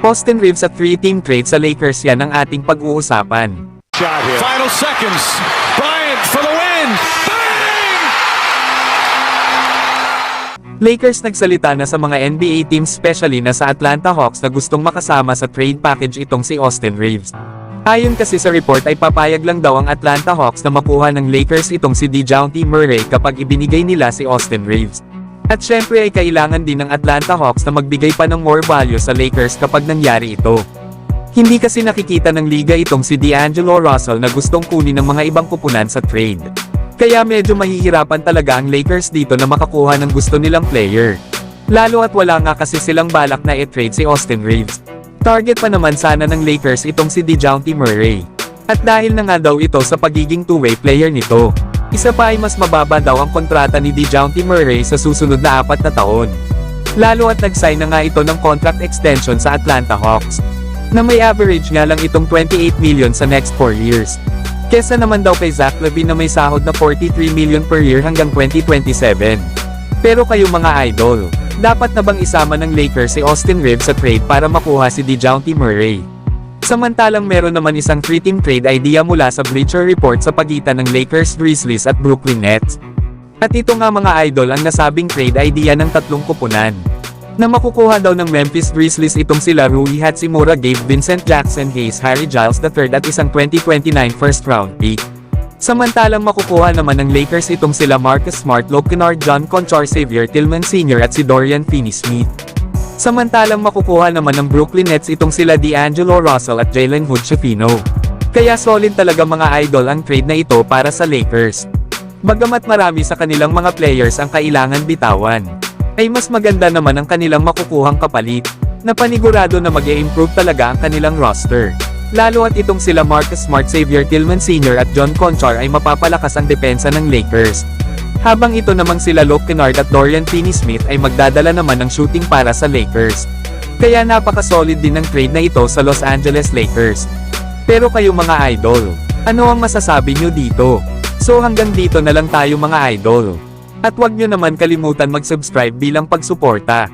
Austin Reeves at 3-team trade sa Lakers, yan ang ating pag-uusapan. Final seconds. Bryant for the win. Bang! Lakers nagsalita na sa mga NBA teams, especially na sa Atlanta Hawks, na gustong makasama sa trade package itong si Austin Reeves. Ayon kasi sa report ay papayag lang daw ang Atlanta Hawks na makuha ng Lakers itong si DeJounte Murray kapag ibinigay nila si Austin Reeves. At syempre ay kailangan din ng Atlanta Hawks na magbigay pa ng more value sa Lakers kapag nangyari ito. Hindi kasi nakikita ng liga itong si D'Angelo Russell na gustong kunin ng mga ibang kupunan sa trade. Kaya medyo mahihirapan talaga ang Lakers dito na makakuha ng gusto nilang player. Lalo at wala nga kasi silang balak na i-trade si Austin Reeves. Target pa naman sana ng Lakers itong si DeJounte Murray. At dahil na nga daw ito sa pagiging two-way player nito, isa pa ay mas mababa daw ang kontrata ni DeJounte Murray sa susunod na 4 na taon. Lalo at nag-sign na nga ito ng contract extension sa Atlanta Hawks, na may average nga lang itong 28 million sa next 4 years. Kesa naman daw kay Zach LaVine na may sahod na 43 million per year hanggang 2027. Pero kayo mga idol, dapat na bang isama ng Lakers si Austin Reeves sa trade para makuha si DeJounte Murray? Samantalang meron naman isang 3-team trade idea mula sa Bleacher Report sa pagitan ng Lakers, Grizzlies at Brooklyn Nets. At ito nga mga idol ang nasabing trade idea ng tatlong kupunan, na makukuha daw ng Memphis Grizzlies itong sila Rui Hachimura, Gabe Vincent, Jackson Hayes, Harry Giles III at isang 2029 first round pick. Samantalang makukuha naman ng Lakers itong sila Marcus Smart, Luke Kennard, John Konchar, Xavier Tillman Sr. at si Dorian Finney-Smith. Samantalang makukuha naman ng Brooklyn Nets itong sila D'Angelo Russell at Jalen Hood-Schifino. Kaya solid talaga mga idol ang trade na ito para sa Lakers. Bagamat marami sa kanilang mga players ang kailangan bitawan, ay mas maganda naman ang kanilang makukuhang kapalit, na panigurado na mag-i-improve talaga ang kanilang roster. Lalo at itong sila Marcus Smart, Xavier Tillman Sr. at John Konchar ay mapapalakas ang depensa ng Lakers. Habang ito namang sila Luke Kennard at Dorian Finney-Smith ay magdadala naman ng shooting para sa Lakers. Kaya napaka-solid din ng trade na ito sa Los Angeles Lakers. Pero kayo mga idol, ano ang masasabi nyo dito? So hanggang dito na lang tayo mga idol. At huwag nyo naman kalimutan mag-subscribe bilang pagsuporta.